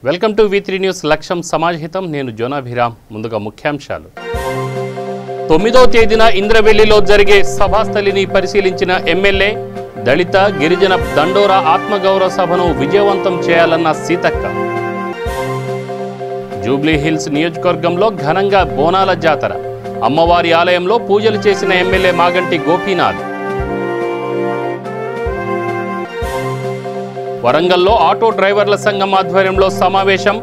Welcome to V3 news లక్ష్యం సమాజహితం. నేను జోనాభిరామ్. ముందుగా ముఖ్యాంశాలు. 9వ తేదీన ఇంద్రవెల్లిలో జరిగే సభాస్థలిని పరిశీలించిన ఎమ్మెల్యే. దళిత గిరిజన దండోరా ఆత్మగౌరవ సభను విజయవంతం చేయాలన్న సీతక్క. జూబ్లీ హిల్స్ నియోజకవర్గంలో ఘనంగా బోనాల జాతర. అమ్మవారి ఆలయంలో పూజలు చేసిన ఎమ్మెల్యే మాగంటి గోపీనాథ్. వరంగల్లో ఆటో డ్రైవర్ల సంఘం ఆధ్వర్యంలో సమావేశం.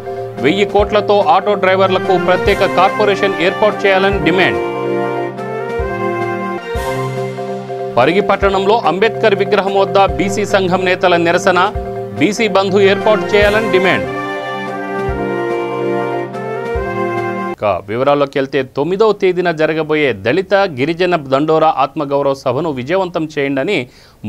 1000 కోట్లతో ఆటో డ్రైవర్లకు ప్రత్యేక కార్పొరేషన్ ఏర్పాటు చేయాలని డిమాండ్. పరిగి పట్టణంలో అంబేద్కర్ విగ్రహం వద్ద బీసీ సంఘం నేతల నిరసన. బీసీ బంధు ఏర్పాటు చేయాలని డిమాండ్. వివరాల్లోకి వెళ్తే 9వ తేదీన జరగబోయే దళిత గిరిజన దండోరా ఆత్మగౌరవ సభను విజయవంతం చేయండి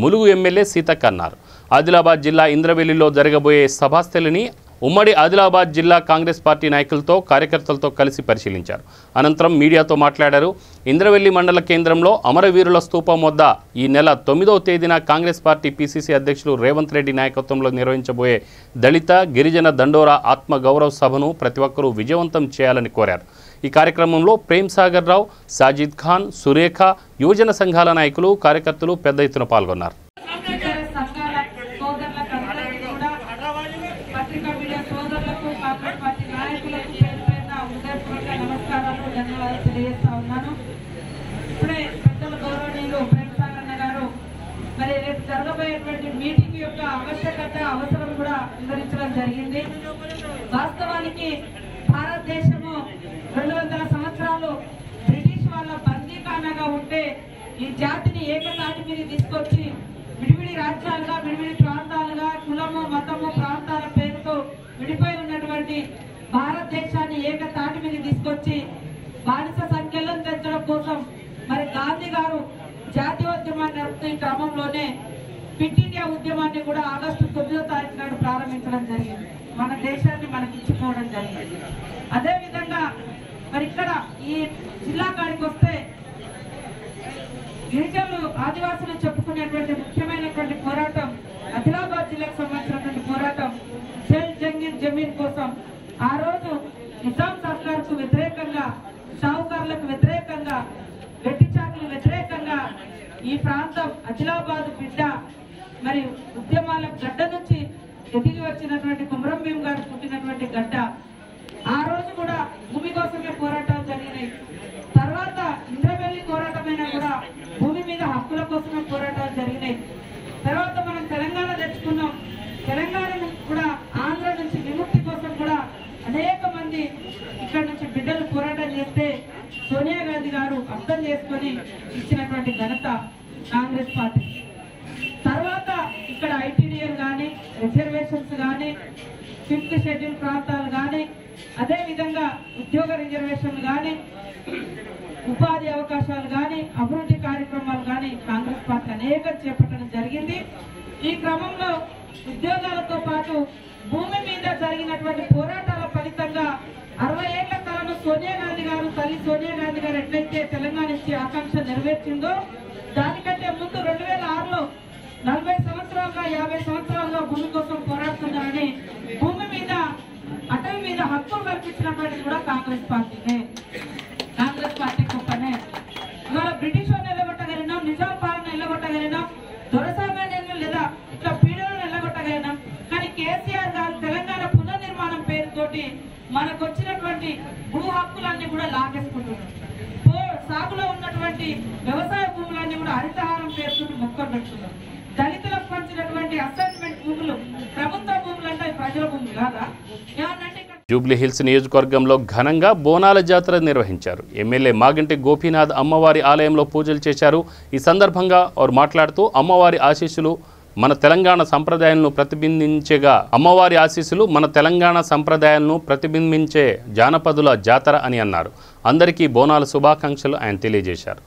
ములుగు ఎమ్మెల్యే సీతక్క అన్నారు. ఆదిలాబాద్ జిల్లా ఇంద్రవెల్లిలో జరగబోయే సభాస్థలిని ఉమ్మడి ఆదిలాబాద్ జిల్లా కాంగ్రెస్ పార్టీ నాయకులతో కార్యకర్తలతో కలిసి పరిశీలించారు. అనంతరం మీడియాతో మాట్లాడారు. ఇంద్రవెల్లి మండల కేంద్రంలో అమరవీరుల స్తూపం వద్ద ఈ నెల 9వ తేదీన కాంగ్రెస్ పార్టీ పిసిసి అధ్యక్షులు రేవంత్ రెడ్డి నాయకత్వంలో నిర్వహించబోయే దళిత గిరిజన దండోరా ఆత్మ గౌరవ సభను ప్రతి ఒక్కరూ విజయవంతం చేయాలని కోరారు. ఈ కార్యక్రమంలో ప్రేమ్ సాగర్ రావు, సాజిద్ ఖాన్, సురేఖ, యువజన సంఘాల నాయకులు, కార్యకర్తలు పెద్ద ఎత్తున పాల్గొన్నారు. మరి రేపు జరగబోయేటువంటి మీటింగ్ యొక్క ఆవశ్యకత అవసరం కూడా వివరించడం జరిగింది. వాస్తవానికి భారతదేశము 200 సంవత్సరాలు బ్రిటిష్ వాళ్ళ బందీఖానాగా ఉంటే ఈ జాతిని ఏకతాటి మీద తీసుకొచ్చి విడివిడి రాజ్యాలుగా, విడివిడి ప్రాంతాలుగా, కులము, మతము, ప్రాంతాల పేరుతో విడిపోయి ఉన్నటువంటి భారతదేశాన్ని ఏకతాటి మీద తీసుకొచ్చి బానిస సంఖ్యలను తెచ్చడం కోసం మరి గాంధీ గారు జాతీయోద్యమాన్ని నడుపుతున్న క్రమంలోనే క్విట్ ఇండియా ఉద్యమాన్ని కూడా ఆగస్టు 9వ తారీఖు నాడు ప్రారంభించడం జరిగింది. మన దేశాన్ని మనకి ఇచ్చిపోవడం జరిగింది. అదేవిధంగా మరి ఇక్కడ ఈ జిల్లా కాడికి వస్తే గిరిజనులు, ఆదివాసులు చెప్పుకునేటువంటి ముఖ్యమైనటువంటి పోరాటం ఆదిలాబాద్ జిల్లాకు సంబంధించినటువంటి పోరాటం జల్ జంగీర్ జమీన్ కోసం. ఆ రోజు నిజాం సర్కార్కు వ్యతిరేకంగా, షావుకారులకు వ్యతిరేకంగా, వెట్టి చాకులు వ్యతిరేకంగా ఈ ప్రాంతం ఆదిలాబాద్ బిడ్డ మరి ఉద్యమాల గడ్డ నుంచి ఎదిగి వచ్చినటువంటి కుమరం భీమ్ గారు పుట్టినటువంటి గడ్డ. ఆ రోజు కూడా భూమి కోసమే పోరాటాలు జరిగినాయి. తర్వాత ఇంద్రవెల్లి పోరాటమైనా కూడా భూమి మీద హక్కుల కోసమే పోరాటాలు జరిగినాయి. తర్వాత మనం తెలంగాణ తెచ్చుకున్నాం. తెలంగాణ కూడా ఆంధ్ర నుంచి విముక్తి కోసం కూడా అనేక మంది ఇక్కడ నుంచి బిడ్డలు పోరాటం చేస్తే సోనియా గాంధీ గారు అర్థం చేసుకొని ఇచ్చినటువంటి ఘనత కాంగ్రెస్ పార్టీ. తర్వాత ఇక్కడ ఐటీడీఎల్ కానీ, రిజర్వేషన్స్ కానీ, 5th షెడ్యూల్ ప్రాంతాలు కానీ, అదేవిధంగా ఉద్యోగ రిజర్వేషన్లు కానీ, ఉపాధి అవకాశాలు కానీ, అభివృద్ధి కార్యక్రమాలు కానీ కాంగ్రెస్ పార్టీ అనేకం చేపట్టడం జరిగింది. ఈ క్రమంలో ఉద్యోగాలతో పాటు భూమి మీద జరిగినటువంటి పోరాటాల ఫలితంగా 60 ఏళ్ల కాలంలో సోనియా గాంధీ గారు, తల్లి సోనియా గాంధీ గారు ఎట్లయితే తెలంగాణ ఇచ్చే ఆకాంక్ష నెరవేర్చిందో దానికంటే ముందు 2006లో 40 సంవత్సరాలుగా, 50 సంవత్సరాలుగా భూమి కోసం పోరాడుతున్నారని, భూమి మీద, అటవీ మీద హక్కులు కల్పించినటువంటిది కూడా కాంగ్రెస్ పార్టీనే. కాంగ్రెస్ పార్టీ గొప్పనే. ఇవాళ బ్రిటిష్ వాళ్ళు ఎల్లగొట్టగలిగినాం, నిజాం పాలన ఎల్లగొట్టగలిగినాం, దొరసామాన్యాన్ని లేదా ఇట్లా పీడలను ఎల్లగొట్టగలిగినాం. కానీ కేసీఆర్ గారు తెలంగాణ పునర్నిర్మాణం పేరుతోటి మనకు వచ్చినటువంటి భూ హక్కులన్నీ కూడా లాగేసుకుంటున్నారు. సాగులో ఉన్నటువంటి వ్యవసాయ భూములన్నీ కూడా హరితహారం పేరుతో మొక్కలు పెడుతున్నారు. దళితులకు పంచినటువంటి అసైన్మెంట్ భూములు ప్రభుత్వ భూములు అంటే ప్రజల భూములు కాదా? ఏమన్నంటే జూబ్లీ హిల్స్ నియోజకవర్గంలో ఘనంగా బోనాల జాతర నిర్వహించారు. ఎమ్మెల్యే మాగంటి గోపీనాథ్ అమ్మవారి ఆలయంలో పూజలు చేశారు. ఈ సందర్భంగా వారు మాట్లాడుతూ అమ్మవారి ఆశీస్సులు మన తెలంగాణ సంప్రదాయాలను ప్రతిబింబించే జానపదుల జాతర అని అన్నారు. అందరికీ బోనాల శుభాకాంక్షలు ఆయన తెలియజేశారు.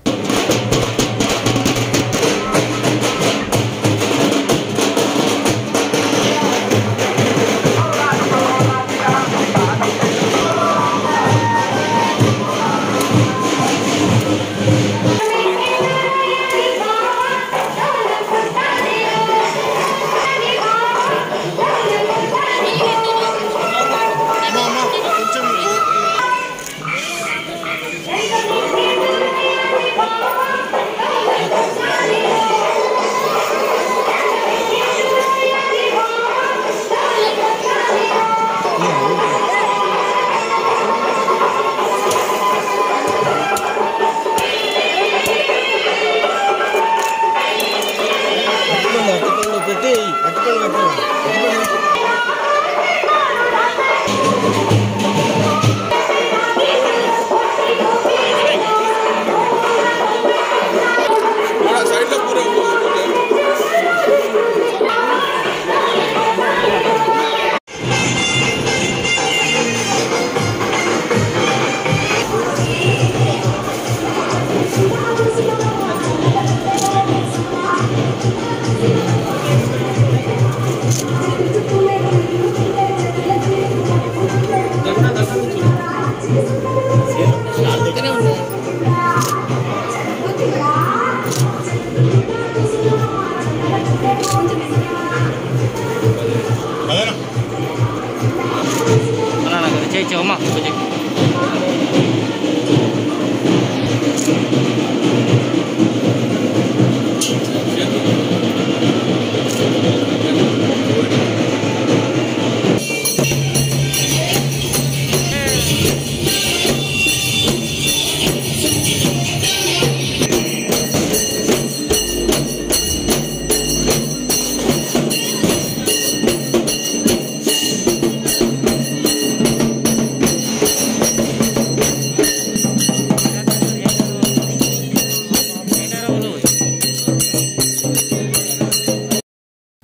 చోమా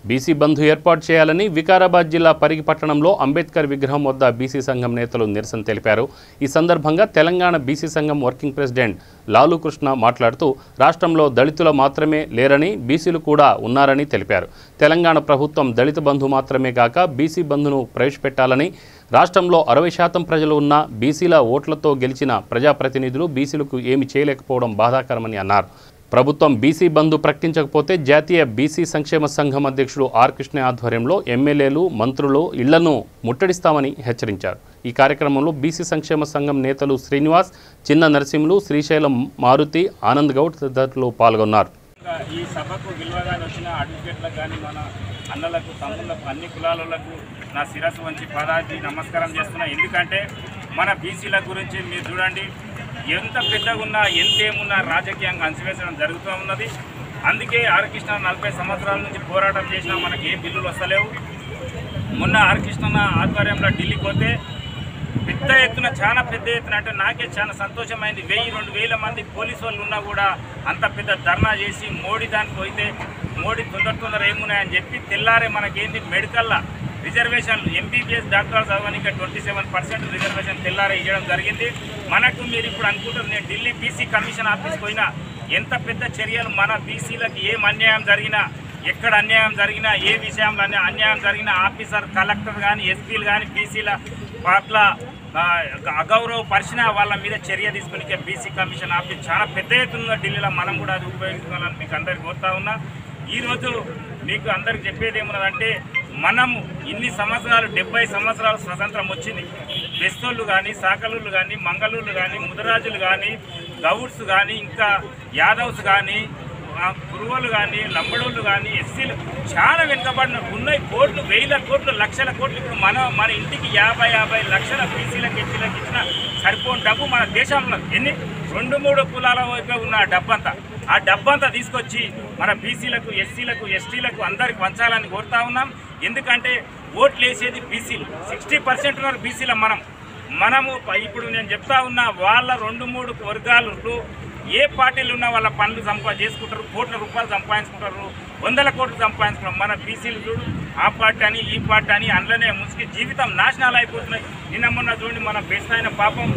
బీసీ బంధు ఏర్పాటు చేయాలని వికారాబాద్ జిల్లా పరిగి పట్టణంలో అంబేద్కర్ విగ్రహం వద్ద బీసీ సంఘం నేతలు నిరసన తెలిపారు. ఈ సందర్భంగా తెలంగాణ బీసీ సంఘం వర్కింగ్ ప్రెసిడెంట్ లాలు కృష్ణ మాట్లాడుతూ రాష్ట్రంలో దళితులు మాత్రమే లేరని బీసీలు కూడా ఉన్నారని తెలిపారు. తెలంగాణ ప్రభుత్వం దళిత బంధు మాత్రమే కాక బీసీ బంధును ప్రవేశపెట్టాలని, రాష్ట్రంలో 60% ప్రజలు ఉన్న బీసీల ఓట్లతో గెలిచిన ప్రజాప్రతినిధులు బీసీలకు ఏమి చేయలేకపోవడం బాధాకరమని అన్నారు. ప్రభుత్వం బీసీ బంధు ప్రకటించకపోతే జాతీయ బీసీ సంక్షేమ సంఘం అధ్యక్షుడు ఆర్ కృష్ణ ఆధ్వర్యంలో ఎమ్మెల్యేలు, మంత్రులు ఇళ్లను ముట్టడిస్తామని హెచ్చరించారు. ఈ కార్యక్రమంలో బీసీ సంక్షేమ సంఘం నేతలు శ్రీనివాస్, చిన్న నరసింహులు, శ్రీశైలం మారుతి, ఆనంద్ గౌడ్ తదితరులు పాల్గొన్నారు. ఈ సభకు విలువగా వచ్చిన అడ్వకేట్లకు కానీ మన అన్నలకు, తమ్ముళ్లకు, అన్ని కులాలకు నా శిరస్సు వంచి పాదాది నమస్కారం చేస్తున్నా. ఎందుకంటే మన బీసీల గురించి మీరు చూడండి, ఎంత పెద్దగా ఉన్నా ఎంతేమున్నా రాజకీయంగా అణచివేసడం జరుగుతూ ఉన్నది. అందుకే ఆర్ కృష్ణ 40 సంవత్సరాల నుంచి పోరాటం చేసినా మనకి ఏ బిల్లులు వస్తలేవు. మొన్న ఆర్ కృష్ణ ఆధ్వర్యంలో ఢిల్లీకి పోతే పెద్ద ఎత్తున, చాలా పెద్ద ఎత్తున, అంటే నాకే చాలా సంతోషమైంది. 1000-2000 మంది పోలీసు వాళ్ళు ఉన్నా కూడా అంత పెద్ద ధర్నా చేసి మోడీ దానికి పోయితే మోడీ తొందర ఏమున్నాయని చెప్పి తెల్లారే మనకేంటి మెడికల్లా రిజర్వేషన్లు, ఎంబీబీఎస్ డాక్టర్లు చదవడానికి 27% రిజర్వేషన్ తెల్లారే ఇవ్వడం జరిగింది. మనకు మీరు ఇప్పుడు అనుకుంటారు, నేను ఢిల్లీ బీసీ కమిషన్ ఆఫీస్ పోయినా ఎంత పెద్ద చర్యలు మన బీసీలకు ఏం అన్యాయం జరిగినా, ఎక్కడ అన్యాయం జరిగినా, ఏ విషయంలో అన్యాయం జరిగినా ఆఫీసర్, కలెక్టర్ కానీ, ఎస్పీలు కానీ బీసీల పట్ల అగౌరవపరిచిన వాళ్ళ మీద చర్య తీసుకుని బీసీ కమిషన్ ఆఫీస్ చాలా పెద్ద ఎత్తున ఢిల్లీలో మనం కూడా అది ఉపయోగించుకోవాలని మీకు అందరికి కోరుతా ఉన్నా. ఈరోజు మీకు అందరికి చెప్పేది ఏమున్నదంటే, మనము ఇన్ని సంవత్సరాలు 70 సంవత్సరాలు స్వతంత్రం వచ్చింది. బెస్తోళ్ళు కానీ, సాకలూళ్ళు కానీ, మంగళూళ్ళు కానీ, ముదరాజులు కానీ, గౌడ్స్ కానీ, ఇంకా యాదవ్స్ కానీ, కురువలు కానీ, లంబడోళ్ళు కానీ, ఎస్సీలు చాలా వెనుకబడిన ఉన్నాయి. కోట్లు, 1000 కోట్లు, లక్షల కోట్లు. ఇప్పుడు మన ఇంటికి 50 లక్షల బీసీలకు, ఎస్సీలకు ఇచ్చిన సరిపోని డబ్బు మన దేశంలో ఎన్ని 2-3 కులాల వైపు ఉన్న డబ్బంతా, ఆ డబ్బంతా తీసుకొచ్చి మన బీసీలకు, ఎస్సీలకు, ఎస్టీలకు అందరికి పంచాలని కోరుతా ఉన్నాం. ఎందుకంటే ఓట్లు వేసేది బీసీలు, 60% ఉన్నారు బీసీల. మనము ఇప్పుడు నేను చెప్తా ఉన్నా, వాళ్ళ 2-3 వర్గాలు ఏ పార్టీలు ఉన్నా వాళ్ళ పనులు చేసుకుంటారు, కోట్ల రూపాయలు సంపాదించుకుంటారు, 100 కోట్లు సంపాదించుకుంటారు. మన బీసీలు చూడు, ఆ పార్టీ అని ఈ పార్టీ అని అందులోనే ముసుకి జీవితం నాశనాలు అయిపోతున్నాయి. నిన్న మొన్న చూడండి, మన బెస్ట్ అయిన పాపం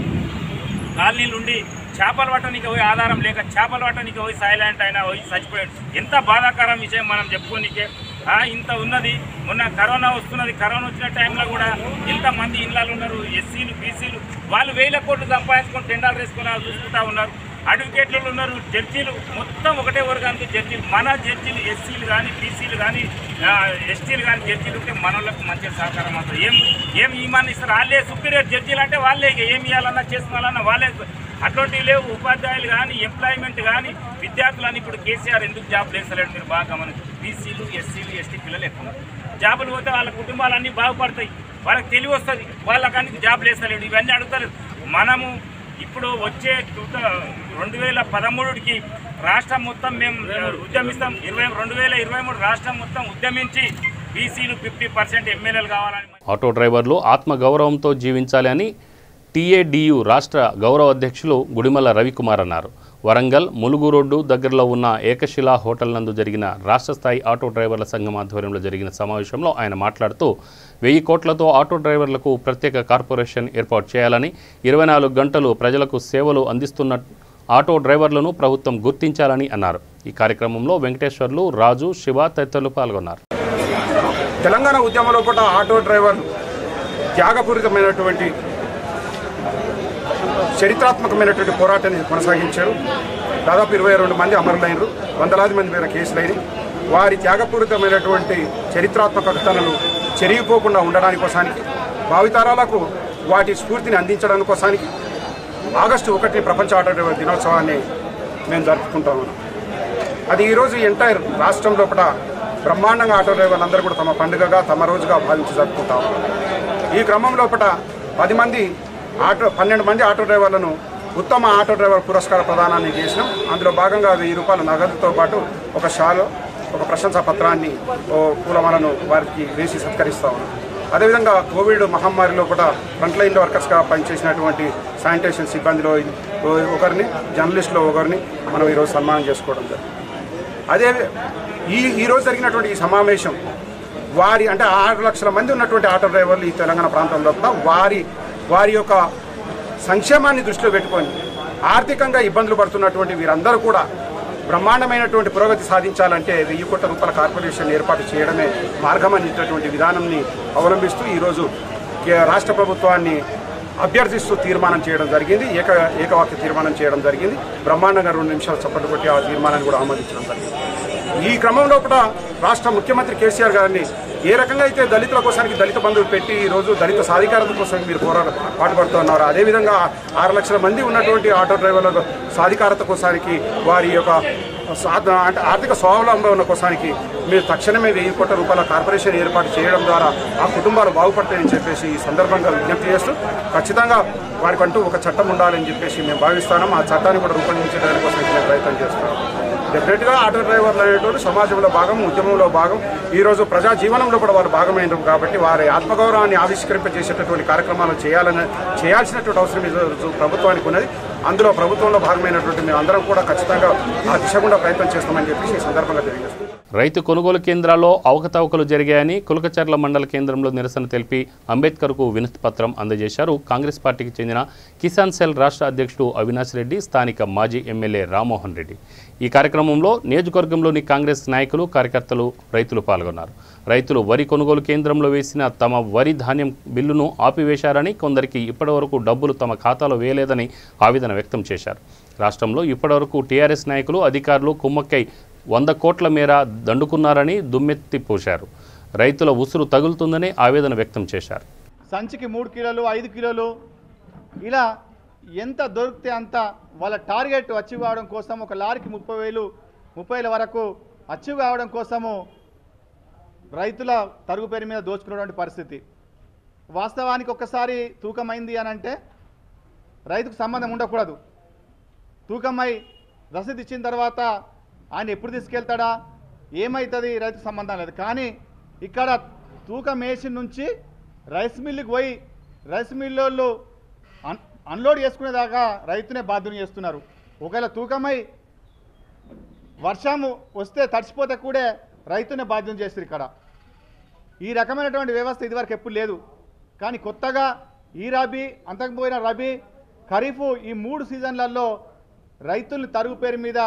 కాలనీలు ఉండి చేపలు పట్టడానికి పోయి ఆధారం లేక చేపలు పట్టడానికి పోయి సైలెంట్ అయినా పోయి చచ్చిపోయాడు. ఎంత బాధాకరం విషయం మనం చెప్పుకోనికే. ఇంత ఉన్నది. మొన్న కరోనా వస్తున్నది, కరోనా వచ్చిన టైంలో కూడా ఎంతమంది ఇళ్ళలు ఉన్నారు, ఎస్సీలు, బీసీలు, వాళ్ళు 1000 కోట్లు సంపాదించుకొని టెండర్లు వేసుకుని చూసుకుంటా ఉన్నారు. అడ్వకేట్లు ఉన్నారు, జడ్జీలు, మొత్తం ఒకటే వర్గానికి జడ్జీలు. మన జడ్జీలు, ఎస్సీలు కానీ, బీసీలు కానీ, ఎస్టీలు కానీ జడ్జీలు ఉంటే మన వాళ్ళకి మంచిగా సహకారం అవుతుంది. ఏం ఇవ్వమని ఇస్తారు వాళ్ళే సుపీరియర్ జడ్జీలు, అంటే వాళ్ళే ఏమి ఇవ్వాలన్నా చేసుకోవాలన్నా వాళ్ళే. అటువంటివి లేవు. ఉపాధ్యాయులు కానీ, ఎంప్లాయ్మెంట్ కానీ, విద్యార్థులని ఇప్పుడు కేసీఆర్ ఎందుకు జాబులు వేస్తలేడు మీరు బాగా గమనించి. బీసీలు, ఎస్సీలు, ఎస్టీ పిల్లలు ఎక్కువ జాబులు పోతే వాళ్ళ కుటుంబాలన్నీ బాగుపడతాయి, వాళ్ళకి తెలివి వస్తుంది, వాళ్ళకన్నీ జాబులు వేస్తలేడు. ఇవన్నీ అడుగుతలేదు. మనము ఇప్పుడు వచ్చే 2013కి రాష్ట్రం మొత్తం మేము ఉద్యమిస్తాం. 2023 రాష్ట్రం మొత్తం ఉద్యమించి బీసీలు 50% ఎమ్మెల్యేలు కావాలని. ఆటో డ్రైవర్లు ఆత్మగౌరవంతో జీవించాలి అని టీఏడియు రాష్ట్ర గౌరవ అధ్యక్షులు గుడిమల్ల రవికుమార్ అన్నారు. వరంగల్ ములుగు రోడ్డు దగ్గరలో ఉన్న ఏకశిలా హోటల్ నందు జరిగిన రాష్ట్ర స్థాయి ఆటో డ్రైవర్ల సంఘం ఆధ్వర్యంలో జరిగిన సమావేశంలో ఆయన మాట్లాడుతూ 1000 కోట్లతో ఆటో డ్రైవర్లకు ప్రత్యేక కార్పొరేషన్ ఏర్పాటు చేయాలని, 24 గంటలు ప్రజలకు సేవలు అందిస్తున్న ఆటో డ్రైవర్లను ప్రభుత్వం గుర్తించాలని అన్నారు. ఈ కార్యక్రమంలో వెంకటేశ్వర్లు, రాజు, శివ తదితరులు పాల్గొన్నారు. తెలంగాణ ఉద్యమంలో కూడా ఆటో డ్రైవర్లు త్యాగపూరితమైనటువంటి చరిత్రాత్మకమైనటువంటి పోరాటాన్ని కొనసాగించారు. దాదాపు 22 మంది అమరులైనరు, వందలాది మంది మీద కేసులైనవి. వారి త్యాగపూరితమైనటువంటి చరిత్రాత్మక ఘటనలు చెరిగిపోకుండా ఉండడానికి కోసానికి భావితరాలకు వాటి స్ఫూర్తిని అందించడం కోసానికి ఆగస్టు 1 ప్రపంచ ఆటో డ్రైవర్ దినోత్సవాన్ని మేము జరుపుకుంటా ఉన్నాం. అది ఈరోజు ఎంటైర్ రాష్ట్రం లోపల బ్రహ్మాండంగా ఆటో డ్రైవర్లు అందరూ కూడా తమ పండుగగా తమ రోజుగా భావించి జరుపుకుంటా ఉన్నారు. ఈ క్రమం లోపల 12 మంది ఆటో డ్రైవర్లను ఉత్తమ ఆటో డ్రైవర్ పురస్కార ప్రదానాన్ని చేసినాం. అందులో భాగంగా ₹1000 నగదుతో పాటు ఒక షాలో ఒక ప్రశంసా పత్రాన్ని పూలమాలను వారికి వేసి సత్కరిస్తా ఉన్నాం. అదేవిధంగా కోవిడ్ మహమ్మారిలో కూడా ఫ్రంట్ లైన్ వర్కర్స్గా పనిచేసినటువంటి శానిటేషన్ సిబ్బందిలో ఒకరిని, జర్నలిస్టులో ఒకరిని మనం ఈరోజు సన్మానం చేసుకోవడం జరిగింది. అదే ఈరోజు జరిగినటువంటి ఈ సమావేశం వారి అంటే 6 లక్షల మంది ఉన్నటువంటి ఆటో డ్రైవర్లు ఈ తెలంగాణ ప్రాంతంలో కూడా వారి యొక్క సంక్షేమాన్ని దృష్టిలో పెట్టుకొని ఆర్థికంగా ఇబ్బందులు పడుతున్నటువంటి వీరందరూ కూడా బ్రహ్మాండమైనటువంటి పురోగతి సాధించాలంటే ₹1000 కోట్ల కార్పొరేషన్ ఏర్పాటు చేయడమే మార్గం అనేటటువంటి విధానాన్ని అవలంబిస్తూ ఈరోజు రాష్ట్ర ప్రభుత్వాన్ని అభ్యర్థిస్తూ తీర్మానం చేయడం జరిగింది. ఏకవాక్య తీర్మానం చేయడం జరిగింది. బ్రహ్మాండంగా 2 నిమిషాలు చప్పట్లు కొట్టి ఆ తీర్మానాన్ని కూడా ఆమోదించడం జరిగింది. ఈ క్రమంలో కూడా రాష్ట్ర ముఖ్యమంత్రి కేసీఆర్ గారిని ఏ రకంగా అయితే దళితుల కోసానికి దళిత బంధువులు పెట్టి ఈరోజు దళిత సాధికారత కోసం మీరు పాటుపడుతున్నారు, అదేవిధంగా 6 లక్షల మంది ఉన్నటువంటి ఆటో డ్రైవర్ల సాధికారత కోసానికి వారి యొక్క అంటే ఆర్థిక స్వావలంబన కోసానికి మీరు తక్షణమే ₹1000 కోట్ల కార్పొరేషన్ ఏర్పాటు చేయడం ద్వారా ఆ కుటుంబాలు బాగుపడతాయని చెప్పేసి ఈ సందర్భంగా విజ్ఞప్తి చేస్తూ ఖచ్చితంగా వారికంటూ ఒక చట్టం ఉండాలని చెప్పేసి మేము భావిస్తున్నాం. ఆ చట్టాన్ని కూడా రూపొందించడానికి కోసం మేము ప్రయత్నం చేస్తున్నాం. డెఫినెట్గా ఆటో డ్రైవర్లు అనేటువంటి సమాజంలో భాగం, ఉద్యమంలో భాగం, ఈరోజు ప్రజా జీవనంలో కూడా వారు భాగమైనరు కాబట్టి వారి ఆత్మగౌరవాన్ని ఆవిష్కరింపజేసేటటువంటి కార్యక్రమాలు చేయాల్సినటువంటి అవసరం ఈరోజు ప్రభుత్వానికి ఉన్నది. అందులో ప్రభుత్వంలో భాగమైనటువంటి మేము అందరం కూడా ఖచ్చితంగా ఆ దిశ గుండా ప్రయత్నం చేస్తామని చెప్పేసి ఈ సందర్భంగా తెలియజేస్తున్నాం. రైతు కొనుగోలు కేంద్రాల్లో అవకతవకలు జరిగాయని కులకచర్ల మండల కేంద్రంలో నిరసన తెలిపి అంబేద్కర్కు వినతి పత్రం అందజేశారు కాంగ్రెస్ పార్టీకి చెందిన కిసాన్ సెల్ రాష్ట్ర అధ్యక్షుడు అవినాష్ రెడ్డి, స్థానిక మాజీ ఎమ్మెల్యే రామ్మోహన్ రెడ్డి. ఈ కార్యక్రమంలో నియోజకవర్గంలోని కాంగ్రెస్ నాయకులు, కార్యకర్తలు, రైతులు పాల్గొన్నారు. రైతులు వరి కొనుగోలు కేంద్రంలో వేసిన తమ వరి ధాన్యం బిల్లును ఆపివేశారని, కొందరికి ఇప్పటివరకు డబ్బులు తమ ఖాతాలో వేయలేదని ఆవేదన వ్యక్తం చేశారు. రాష్ట్రంలో ఇప్పటివరకు టీఆర్ఎస్ నాయకులు, అధికారులు కుమ్మక్కై 100 కోట్ల మేర దండుకున్నారని దుమ్మెత్తిపోశారు. రైతుల ఉసురు తగులుతుందని ఆవేదన వ్యక్తం చేశారు. సంచికి 3 కిలోలు, 5 కిలోలు ఇలా ఎంత దొరికితే అంత వాళ్ళ టార్గెట్ అచీవ్ కావడం కోసం ఒక లారీకి 30,000 వరకు అచీవ్ కావడం కోసము రైతుల తరుగు పేరు మీద దోచుకున్నటువంటి పరిస్థితి. వాస్తవానికి ఒక్కసారి తూకమైంది అని అంటే రైతుకు సంబంధం ఉండకూడదు. తూకమై రసీదు ఇచ్చిన తర్వాత ఆయన ఎప్పుడు తీసుకెళ్తాడా, ఏమవుతుంది, రైతుకు సంబంధం లేదు. కానీ ఇక్కడ తూకం వేసి నుంచి రైస్ మిల్లుకి పోయి రైస్ మిల్లు అన్లోడ్ చేసుకునేదాకా రైతునే బాధ్యత చేస్తున్నారు. ఒకవేళ తూకమై వర్షము వస్తే తడిచిపోతే కూడా రైతునే బాధ్యత చేస్తారు. ఇక్కడ ఈ రకమైనటువంటి వ్యవస్థ ఇదివరకు ఎప్పుడు లేదు. కానీ కొత్తగా ఈ రబీ, అంతకుపోయిన రబీ, ఖరీఫ్ ఈ 3 సీజన్లలో రైతుల్ని తరుగు పేరు మీద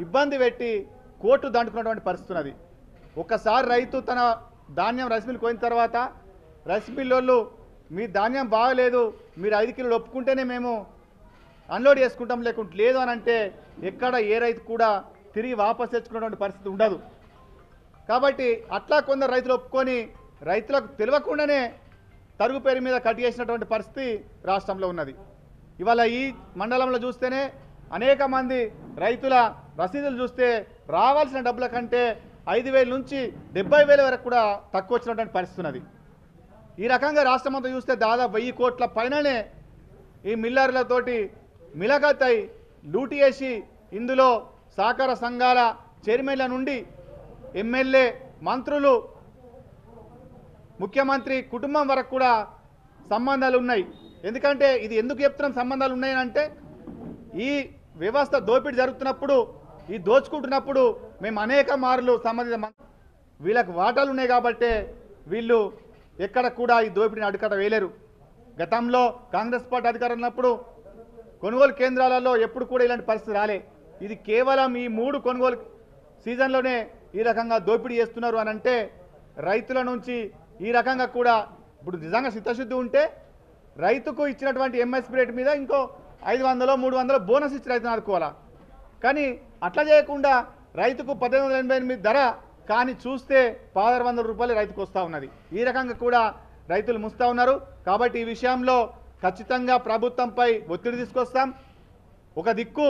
ఇబ్బంది పెట్టి కోర్టు దండుకున్నటువంటి పరిస్థితి ఉన్నది. ఒక్కసారి రైతు తన ధాన్యం రైస్ మిల్కి పోయిన తర్వాత రైస్ మిల్లోళ్ళు మీ ధాన్యం బాగలేదు, మీరు 5 కిలోలు ఒప్పుకుంటేనే మేము అన్లోడ్ చేసుకుంటాం, లేకుంటే లేదు అని అంటే ఎక్కడ ఏ రైతు కూడా తిరిగి వాపసు తెచ్చుకున్నటువంటి పరిస్థితి ఉండదు. కాబట్టి అట్లా కొందరు రైతులు ఒప్పుకొని రైతులకు తెలియకుండానే తరుగు పేరు మీద కట్ చేసినటువంటి పరిస్థితి రాష్ట్రంలో ఉన్నది. ఇవాళ ఈ మండలంలో చూస్తేనే అనేక మంది రైతుల రసీదులు చూస్తే రావాల్సిన డబ్బుల కంటే 5,000 నుంచి 70,000 వరకు కూడా తక్కువ వచ్చినటువంటి పరిస్థితి ఉన్నది. ఈ రకంగా రాష్ట్రం అంతా చూస్తే దాదాపు 1000 కోట్ల పైననే ఈ మిల్లర్లతోటి మిలగతై లూటీ చేసి ఇందులో సహకార సంఘాల చైర్మన్ల నుండి ఎమ్మెల్యే, మంత్రులు, ముఖ్యమంత్రి కుటుంబం వరకు కూడా సంబంధాలు ఉన్నాయి. ఎందుకంటే ఇది ఎందుకు చెప్తున్నాం సంబంధాలు ఉన్నాయనంటే ఈ వ్యవస్థ దోపిడీ జరుగుతున్నప్పుడు, ఈ దోచుకుంటున్నప్పుడు మేము అనేక మార్లు సంబంధిత వీళ్ళకు వాటాలు ఉన్నాయి కాబట్టే వీళ్ళు ఎక్కడ కూడా ఈ దోపిడీని అడ్డుకట్ట వేయలేరు. గతంలో కాంగ్రెస్ పార్టీ అధికారం ఉన్నప్పుడు కొనుగోలు కేంద్రాలలో ఎప్పుడు కూడా ఇలాంటి పరిస్థితి రాలే. ఇది కేవలం ఈ 3 కొనుగోలు సీజన్లోనే ఈ రకంగా దోపిడీ చేస్తున్నారు అని అంటే రైతుల నుంచి ఈ రకంగా కూడా ఇప్పుడు నిజంగా చిత్తశుద్ధి ఉంటే రైతుకు ఇచ్చినటువంటి ఎంఎస్పీ రేట్ మీద ఇంకో 500, 300 బోనస్ ఇచ్చి రైతును ఆదుకోవాలా. కానీ అట్లా చేయకుండా రైతుకు 1888 ధర, కానీ చూస్తే 1,600 రూపాయలు రైతుకు వస్తూ ఉన్నది. ఈ రకంగా కూడా రైతులు ముస్తా ఉన్నారు. కాబట్టి ఈ విషయంలో ఖచ్చితంగా ప్రభుత్వంపై ఒత్తిడి తీసుకొస్తాం. ఒక దిక్కు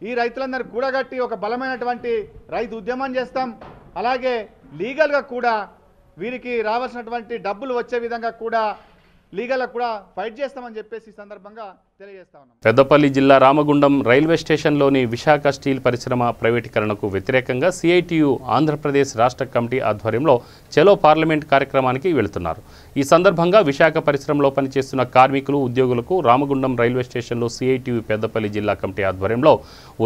ఈ రైతులందరూ కూడగట్టి ఒక బలమైనటువంటి రైతు ఉద్యమం చేస్తాం. అలాగే లీగల్గా కూడా వీరికి రావాల్సినటువంటి డబ్బులు వచ్చే విధంగా కూడా లీగల్గా కూడా ఫైట్ చేస్తామని చెప్పేసి ఈ సందర్భంగా తెలియజేస్తా ఉన్నాం. పెద్దపల్లి జిల్లా రామగుండం రైల్వే స్టేషన్లోని విశాఖ స్టీల్ పరిశ్రమ ప్రైవేటీకరణకు వ్యతిరేకంగా సిఐటియు ఆంధ్రప్రదేశ్ రాష్ట్ర కమిటీ ఆధ్వర్యంలో చలో పార్లమెంట్ కార్యక్రమానికి వెళుతున్నారు. ఈ సందర్భంగా విశాఖ పరిశ్రమలో పనిచేస్తున్న కార్మికులు ఉద్యోగులకు రామగుండం రైల్వే స్టేషన్లో సిఐటియు పెద్దపల్లి జిల్లా కమిటీ ఆధ్వర్యంలో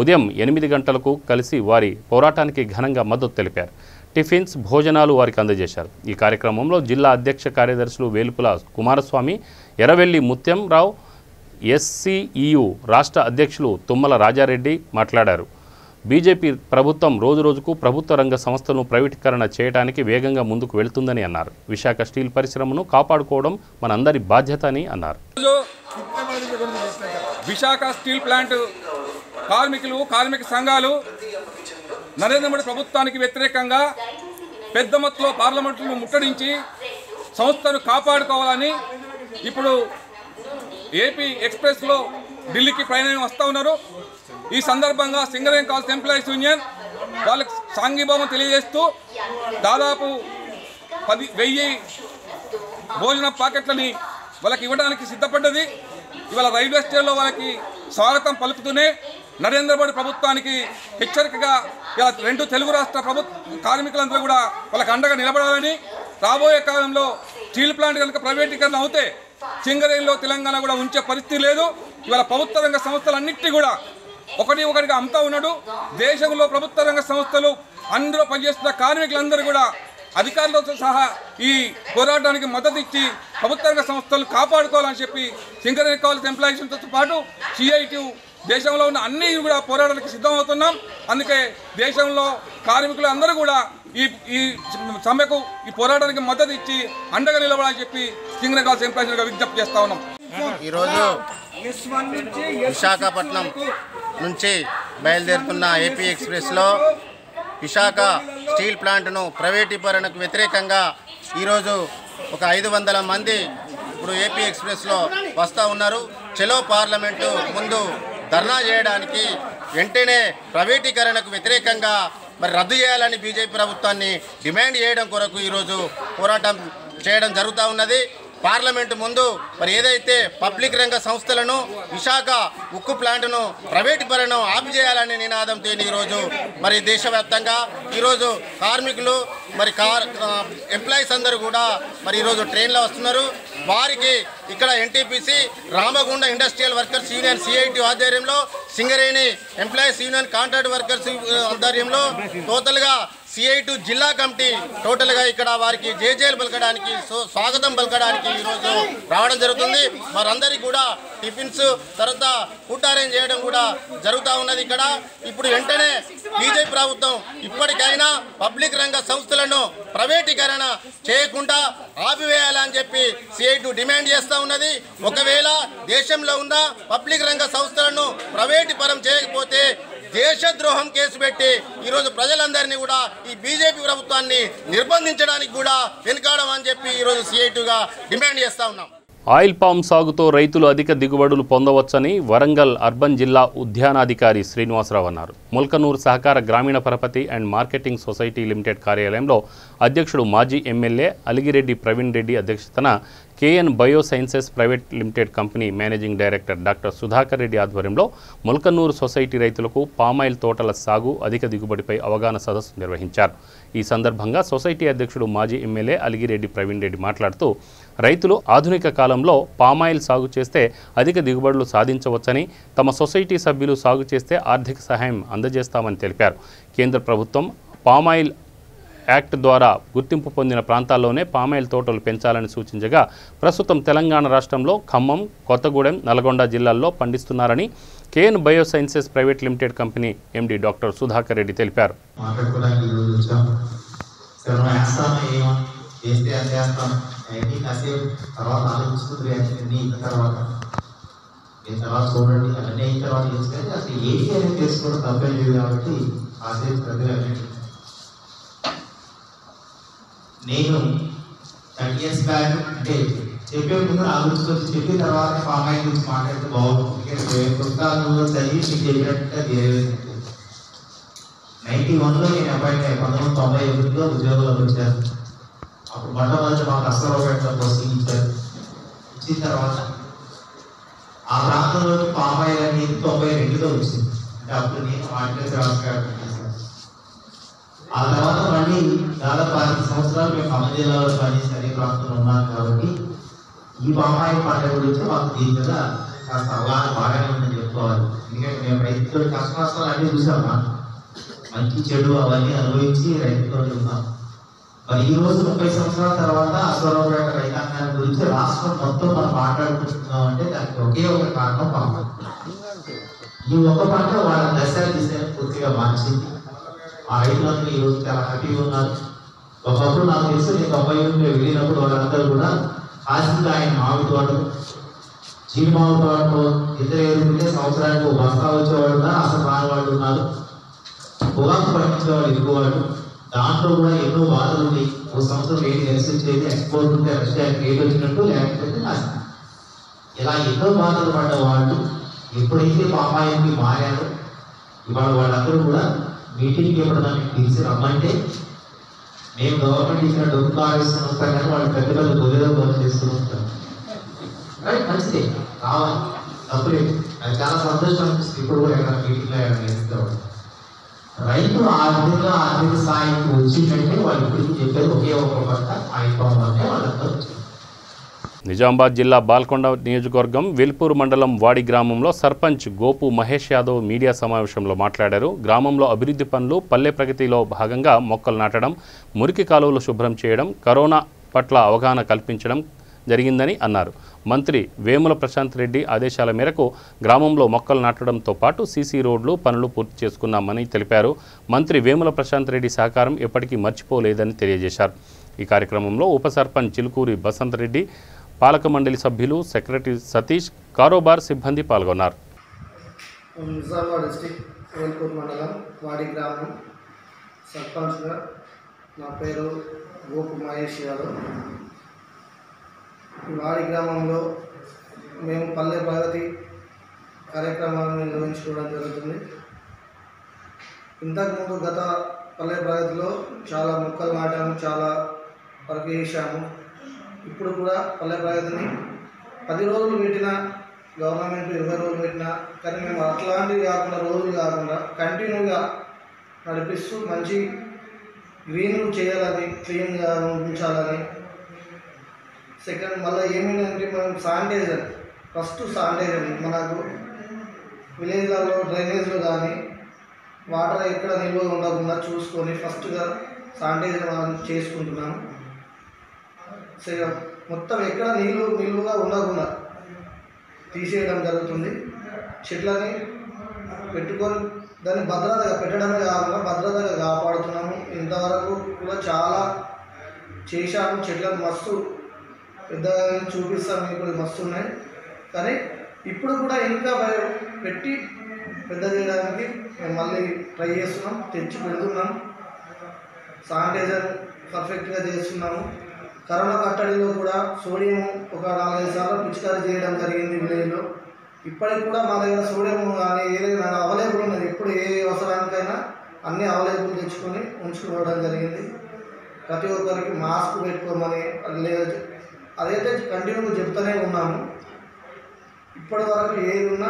ఉదయం 8 గంటలకు కలిసి వారి పోరాటానికి ఘనంగా మద్దతు తెలిపారు. టిఫిన్స్, భోజనాలు వారికి అందజేశారు. ఈ కార్యక్రమంలో జిల్లా అధ్యక్ష కార్యదర్శులు వేలుపుల కుమారస్వామి, ఎర్రవెల్లి ముత్యంరావు, ఎస్సీఈయు రాష్ట్ర అధ్యక్షులు తుమ్మల రాజారెడ్డి మాట్లాడారు. బీజేపీ ప్రభుత్వం రోజురోజుకు ప్రభుత్వ రంగ సంస్థలను ప్రైవేటీకరణ చేయడానికి వేగంగా ముందుకు వెళ్తుందని అన్నారు. విశాఖ స్టీల్ పరిశ్రమను కాపాడుకోవడం మనందరి బాధ్యత అని అన్నారు. విశాఖ స్టీల్ ప్లాంట్ కార్మికులు, కార్మిక సంఘాలు నరేంద్ర మోడీ ప్రభుత్వానికి వ్యతిరేకంగా పెద్ద మొత్తంలో పార్లమెంటును ముట్టడించి సంస్థను కాపాడుకోవాలని ఇప్పుడు ఏపీ ఎక్స్ప్రెస్లో ఢిల్లీకి ప్రయాణం వస్తూ ఉన్నారు. ఈ సందర్భంగా సింగరేణి కాల్స్ ఎంప్లాయీస్ యూనియన్ వాళ్ళకి సాంఘీభావం తెలియజేస్తూ దాదాపు 1000 భోజన ప్యాకెట్లని వాళ్ళకి ఇవ్వడానికి సిద్ధపడ్డది. ఇవాళ రైల్వే స్టేషన్లో వాళ్ళకి స్వాగతం పలుకుతూనే నరేంద్ర మోడీ ప్రభుత్వానికి హెచ్చరికగా ఇలా 2 తెలుగు రాష్ట్ర కార్మికులందరూ కూడా వాళ్ళకి అండగా నిలబడాలని, రాబోయే కాలంలో స్టీల్ ప్లాంట్ కనుక ప్రైవేటీకరణ అవుతే సింగరేణిలో తెలంగాణ కూడా ఉంచే పరిస్థితి లేదు. ఇవాళ ప్రభుత్వ రంగ సంస్థలన్నింటినీ కూడా ఒకటిగా అమ్ముతా ఉన్నాడు. దేశంలో ప్రభుత్వ రంగ సంస్థలు అందులో పనిచేస్తున్న కార్మికులందరూ కూడా అధికారులతో సహా ఈ పోరాటానికి మద్దతు ఇచ్చి ప్రభుత్వ రంగ సంస్థలు కాపాడుకోవాలని చెప్పి సింగరేణి కాల్స్ ఎంప్లాయీస్తో పాటు సిఐటియు దేశంలో ఉన్న అన్ని కూడా పోరాటానికి సిద్ధమవుతున్నాం. అందుకే దేశంలో కార్మికులు అందరూ కూడా ఈ సమ్మెకు, ఈ పోరాటానికి మద్దతు ఇచ్చి అండగా నిలబడాలని చెప్పి సింగరేణి కాల్స్ ఎంప్లాయీస్గా విజ్ఞప్తి చేస్తా ఉన్నాం. ఈరోజు విశాఖపట్నం నుంచి బయలుదేరుతున్న ఏపీ ఎక్స్ప్రెస్లో విశాఖ స్టీల్ ప్లాంట్ను ప్రైవేటీకరణకు వ్యతిరేకంగా ఈరోజు ఒక 500 మంది ఇప్పుడు ఏపీ ఎక్స్ప్రెస్లో వస్తూ ఉన్నారు. చలో పార్లమెంటు ముందు ధర్నా చేయడానికి, వెంటనే ప్రైవేటీకరణకు వ్యతిరేకంగా మరి రద్దు చేయాలని బీజేపీ ప్రభుత్వాన్ని డిమాండ్ చేయడం కొరకు ఈరోజు పోరాటం చేయడం జరుగుతూ ఉన్నది. పార్లమెంటు ముందు మరి ఏదైతే పబ్లిక్ రంగ సంస్థలను, విశాఖ ఉక్కు ప్లాంట్ను ప్రైవేటీకరణ ఆపి చేయాలనే నినాదంతో ఈరోజు మరి దేశవ్యాప్తంగా ఈరోజు కార్మికులు మరి ఎంప్లాయీస్ అందరూ కూడా మరి ఈరోజు ట్రైన్లో వస్తున్నారు. వారికి ఇక్కడ NTPC Ramagunda industrial workers union CITU ఆధ్వర్యంలో, Singareni employees union contract workers ఆధ్వర్యంలో టోటల్గా సిఐటి జిల్లా కమిటీ టోటల్గా ఇక్కడ వారికి జేజేలు పలకడానికి, స్వాగతం పలకడానికి ఈరోజు రావడం జరుగుతుంది. వారందరికీ కూడా టిఫిన్స్ తర్వాత ఫుడ్ అరేంజ్ చేయడం కూడా జరుగుతూ ఉన్నది. ఇక్కడ ఇప్పుడు వెంటనే బీజేపీ ప్రభుత్వం ఇప్పటికైనా పబ్లిక్ రంగ సంస్థలను ప్రైవేటీకరణ చేయకుండా ఆపివేయాలని చెప్పి సిఐటి డిమాండ్ చేస్తూ ఉన్నది. ఒకవేళ దేశంలో ఉన్న పబ్లిక్ రంగ సంస్థలను ప్రైవేటు పరం చేయకపోతే దేశద్రోహం కేసు పెట్టి ఈరోజు ప్రజలందరినీ కూడా ఈ బీజేపీ ప్రభుత్వాన్ని నిర్బంధించడానికి కూడా వెనుకాడం అని చెప్పి ఈరోజు సిఐటిగా డిమాండ్ చేస్తూ ఉన్నాం. ఆయిల్ పామ్ సాగుతో రైతులు అధిక దిగుబడులు పొందవచ్చని వరంగల్ అర్బన్ జిల్లా ఉద్యానాధికారి శ్రీనివాసరావు అన్నారు. ముల్కనూరు సహకార గ్రామీణ పరపతి అండ్ మార్కెటింగ్ సొసైటీ లిమిటెడ్ కార్యాలయంలో అధ్యక్షుడు మాజీ ఎమ్మెల్యే అలిగిరెడ్డి ప్రవీణ్ రెడ్డి అధ్యక్షతన KN bio sciences private limited company managing director doctor Sudhakar Reddy ఆధ్వర్యంలో ముల్కనూరు సొసైటీ రైతులకు పామాయిల్ తోటల సాగు, అధిక దిగుబడిపై అవగాహన సదస్సు నిర్వహించారు. ఈ సందర్భంగా సొసైటీ అధ్యక్షుడు మాజీ ఎమ్మెల్యే అలిగిరెడ్డి ప్రవీణ్ రెడ్డి మాట్లాడుతూ రైతులు ఆధునిక కాలంలో పామాయిల్ సాగు చేస్తే అధిక దిగుబడులు సాధించవచ్చని, తమ సొసైటీ సభ్యులు సాగు చేస్తే ఆర్థిక సహాయం అందజేస్తామని తెలిపారు. కేంద్ర ప్రభుత్వం పామాయిల్ యాక్ట్ ద్వారా గుర్తింపు పొందిన ప్రాంతాల్లోనే పామాయిల్ తోటలు పెంచాలని సూచించగా ప్రస్తుతం తెలంగాణ రాష్ట్రంలో ఖమ్మం, కొత్తగూడెం, నల్గొండ జిల్లాల్లో పండిస్తున్నారని KN bio sciences private limited company MD doctor Sudhakar Reddy తెలిపారు. నేను 30 years బ్యాక్ అంటే చెప్పే ముందు నా గురించి వచ్చి చెప్పిన తర్వాత ఫామ్ ఆయిల్ గురించి మాట్లాడితే బాగుంటుంది. పుస్తకాలలో చదివి మీకు చెప్పినట్టుగా 91లో నేను అపాయింట్ అయ్యాను. 1998లో ఉద్యోగంలోకి వచ్చాను. అప్పుడు మొట్టమొదటి మాకు అసలు పోస్టింగ్ ఇచ్చారు. ఇచ్చిన తర్వాత ఆ ప్రాంతంలో ఫామ్ ఆయిల్ అనేది 92లో వచ్చింది. అంటే అప్పుడు నేను హార్టికల్చర్ ఆఫీసర్ చేశాను. ఆ తర్వాత మళ్ళీ దాదాపు 5 సంవత్సరాలు మేము ఖమ్మం జిల్లాలో పనిచేసి అదే ప్రాంతంలో ఉన్నాను. కాబట్టి ఈ ఫామ్ ఆయిల్ పంట గురించి మాకు దీని మీద కాస్త అవగాహన బాగానే ఉందని చెప్పుకోవాలి. ఎందుకంటే మేము రైతులు కష్ట నష్టాలు అన్నీ చూసామా, మంచి చెడు అవన్నీ అనుభవించి రైతులతో ఉన్నాం. మరి ఈ రోజు 30 సంవత్సరాల తర్వాత అశ్వరావుపేట రైతాంగాన్ని గురించి రాష్ట్రం మొత్తం మనం మాట్లాడుకుంటున్నాం అంటే దానికి ఒకే ఒక కారణం పాప. ఈ ఒక్క పంట వాళ్ళ దిశని పూర్తిగా మార్చింది. ఆ రైతులందరూ ఈ రోజు చాలా హ్యాపీగా ఉన్నారు. ఒకప్పుడు నాకు తెలుసు, నేను 91లో వెళ్ళినప్పుడు వాళ్ళందరూ కూడా కాసింది ఆయన మామిడి తోటలు, చీని మామిడి తోటలు ఇద్దరు ఎదుర్కొంటే సంవత్సరానికి ఒక బస్తా వచ్చేవాళ్ళు ఉన్నారు, అసలు రాని వాళ్ళు ఉన్నారు. పొగాకు పండించేవాళ్ళు ఎక్కువ వాళ్ళు. దాంట్లో కూడా ఎన్నో బాధలు ఉన్నాయి. ఒక సంవత్సరం రేటు కలిసి వచ్చేది, ఎక్స్పోర్ట్ ఉంటే రష్యాకి రేట్ వచ్చినట్టు, లేకపోతే నష్టం. ఇలా ఎన్నో బాధలు పడ్డ వాళ్ళు ఎప్పుడైతే పామాయిల్కి మారారో ఇవాళ వాళ్ళందరూ కూడా మీటింగ్కి ఎప్పుడన్నా పిలిచి రమ్మంటే మేము గవర్నమెంట్ ఇచ్చిన డబ్బు కావాల్సిన వస్తాం, కానీ వాళ్ళు పెద్ద పెద్ద గొర్రెలో పనులు చేస్తూ ఉంటారు. రైట్, మంచిదే, కావాలి, తప్పులేదు. అది చాలా సంతోషం అనిపిస్తుంది. ఇప్పుడు కూడా ఎక్కడ మీటింగ్లో ఎక్కడ నేర్చుకోవాలి. రైతు ఆర్థిక స్థాయికి వచ్చిందంటే వాళ్ళు ఇప్పటికీ చెప్పారు ఒకే ఒక పంట అయిపోవాలంటే వాళ్ళందరూ వచ్చారు. నిజామాబాద్ జిల్లా బాల్కొండ నియోజకవర్గం వెల్పూర్ మండలం వాడి గ్రామంలో సర్పంచ్ గోపు మహేష్ యాదవ్ మీడియా సమావేశంలో మాట్లాడారు. గ్రామంలో అభివృద్ధి పనులు, పల్లె ప్రగతిలో భాగంగా మొక్కలు నాటడం, మురికి కాలువలు శుభ్రం చేయడం, కరోనా పట్ల అవగాహన కల్పించడం జరిగిందని అన్నారు. మంత్రి వేముల ప్రశాంత్ రెడ్డి ఆదేశాల మేరకు గ్రామంలో మొక్కలు నాటడంతో పాటు సీసీ రోడ్లు పనులు పూర్తి చేసుకున్నామని తెలిపారు. మంత్రి వేముల ప్రశాంత్ రెడ్డి సహకారం ఎప్పటికీ మర్చిపోలేదని తెలియజేశారు. ఈ కార్యక్రమంలో ఉప సర్పంచ్ చిలుకూరి బసంత్ రెడ్డి, పాలక మండలి సభ్యులు, సెక్రటరీ సతీష్, కారోబార్ సిబ్బంది పాల్గొన్నారు. నిజామాబాద్ డిస్ట్రిక్ట్ వేల్పూర్ మండలం వాడి గ్రామం సర్పంచ్గా నా పేరు గోపు మహేష్ యాదవ్. వాడి గ్రామంలో మేము పల్లె ప్రగతి కార్యక్రమాలను నిర్వహించుకోవడం జరుగుతుంది. ఇంతకుముందు గత పల్లె ప్రగతిలో చాలా మొక్కలు నాటాము, చాలా వరకు చేశాము. ఇప్పుడు కూడా పల్లె ప్రగతిని 10 రోజులు పెట్టినా, గవర్నమెంట్ 20 రోజులు పెట్టినా, కానీ మేము అట్లాంటివి కాకుండా రోజులు కాకుండా కంటిన్యూగా నడిపిస్తూ మంచి గ్రీన్ చేయాలని, క్లీన్గా ఉంచాలని. సెకండ్ మళ్ళీ ఏమైందంటే మనం శానిటైజర్, ఫస్ట్ శానిటైజర్ మనకు విలేజ్లలో డ్రైనేజ్లు కానీ వాటర్ ఎక్కడ నిల్వ ఉండకుండా చూసుకొని ఫస్ట్గా శానిటైజర్ మనం చేసుకుంటున్నాము. మొత్తం ఎక్కడ నిలువుగా ఉండకుండా తీసేయడం జరుగుతుంది. చెట్లని పెట్టుకొని దాన్ని భద్రతగా పెట్టడమే కాకుండా భద్రతగా కాపాడుతున్నాము. ఇంతవరకు కూడా చాలా చేశాము. చెట్లను మస్తు పెద్దగా చూపిస్తాము, ఇప్పుడు మస్తు ఉన్నాయి. కానీ ఇప్పుడు కూడా ఇంకా పెట్టి పెద్ద చేయడానికి మేము మళ్ళీ ట్రై చేస్తున్నాం, తెచ్చి పెడుతున్నాం. శానిటైజర్ పర్ఫెక్ట్గా చేస్తున్నాము. కరోనా కట్టడిలో కూడా సోడియం ఒక 4-5 సార్లు పిచికారీ చేయడం జరిగింది విలేజ్లో. ఇప్పటికి కూడా మా దగ్గర సోడియం కానీ ఏదైనా అవైలబుల్ ఉన్నది. ఎప్పుడు ఏ అవసరానికైనా అన్నీ అవైలబుల్ తెచ్చుకొని ఉంచుకోవడం జరిగింది. ప్రతి ఒక్కరికి మాస్క్ పెట్టుకోమని అదైతే కంటిన్యూగా చెప్తూనే ఉన్నాము. ఇప్పటి వరకు ఏది ఉన్నా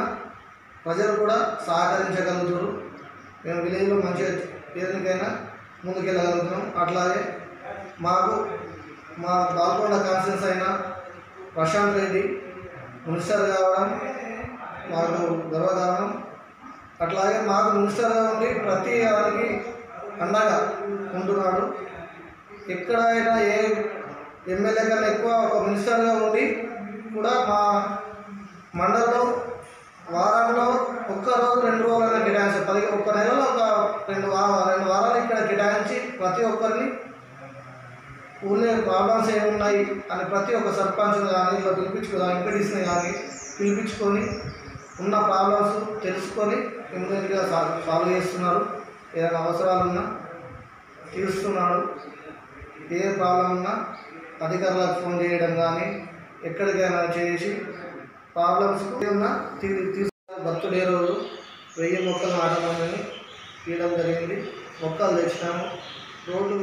ప్రజలు కూడా సహకరించగలుగుతారు. మేము విలేజ్లో మంచిగా ఏదానికైనా ముందుకెళ్ళగలుగుతున్నాం. అట్లాగే మాకు మా బాల్కొండ కాన్స్టిట్యూన్స్ అయిన ప్రశాంత్ రెడ్డి మినిస్టర్ కావడం మాకు గర్వకారణం. అట్లాగే మాకు మినిస్టర్గా ఉండి ప్రతి దానికి అండగా ఉంటున్నాడు. ఎక్కడైనా ఏ ఎమ్మెల్యే కన్నా ఎక్కువ ఒక మినిస్టర్గా ఉండి కూడా మా మండలంలో వారంలో ఒక్క రోజు 2 రోజులైనా కేటాయించి ఒక్క నెలలో ఒక 2 వారాలు ఇక్కడ కేటాయించి ప్రతి ఒక్కరిని ఊళ్ళో ప్రాబ్లమ్స్ ఏమున్నాయి అని ప్రతి ఒక్క సర్పంచ్ కానీ ఇలా పిలిపించుకొని ఎంపీటీసీని కానీ పిలిపించుకొని ఉన్న ప్రాబ్లమ్స్ తెలుసుకొని ఇమ్మీడియట్గా సాల్వ్ చేస్తున్నారు. ఏదైనా అవసరాలు ఉన్నా తీరుస్తున్నాడు. ఏ ప్రాబ్లం ఉన్నా అధికారులకు ఫోన్ చేయడం కానీ ఎక్కడికైనా చేసి ప్రాబ్లమ్స్ బర్త్డే రోజు 1000 మొక్కలు నాటమని తీయడం జరిగింది. మొక్కలు తెచ్చినాము. రోడ్లు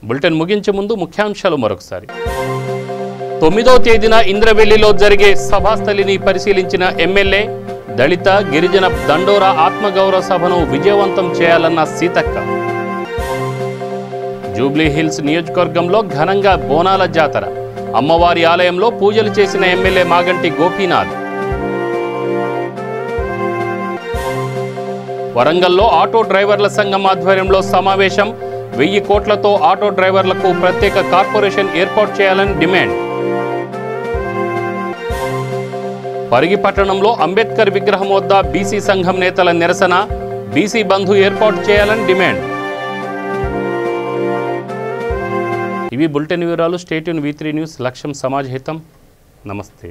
బులెటిన్ ముగించే ముందు ముఖ్యాంశాలు మరొకసారి. 9వ తేదీన ఇంద్రవెల్లిలో జరిగే సభాస్థలిని పరిశీలించిన ఎమ్మెల్యే. దళిత గిరిజన దండోరా ఆత్మగౌరవ సభను విజయవంతం చేయాలన్న సీతక్క. జూబ్లీ హిల్స్ నియోజకవర్గంలో ఘనంగా బోనాల జాతర. అమ్మవారి ఆలయంలో పూజలు చేసిన ఎమ్మెల్యే మాగంటి గోపీనాథ్. వరంగల్లో ఆటో డ్రైవర్ల సంఘం ఆధ్వర్యంలో సమావేశం. 1000 కోట్లతో ఆటో డ్రైవర్లకు ప్రత్యేక కార్పొరేషన్ ఏర్పాటు చేయాలని డిమాండ్. పరిగి పట్టణంలో అంబేద్కర్ విగ్రహం వద్ద బీసీ సంఘం నేతల నిరసన. బీసీ బంధు ఏర్పాటు చేయాలని డిమాండ్. ఇవి బులెటిన్ వివరాలు. Stay tune V3 news. లక్ష్యం సమాజ్ హితం. నమస్తే.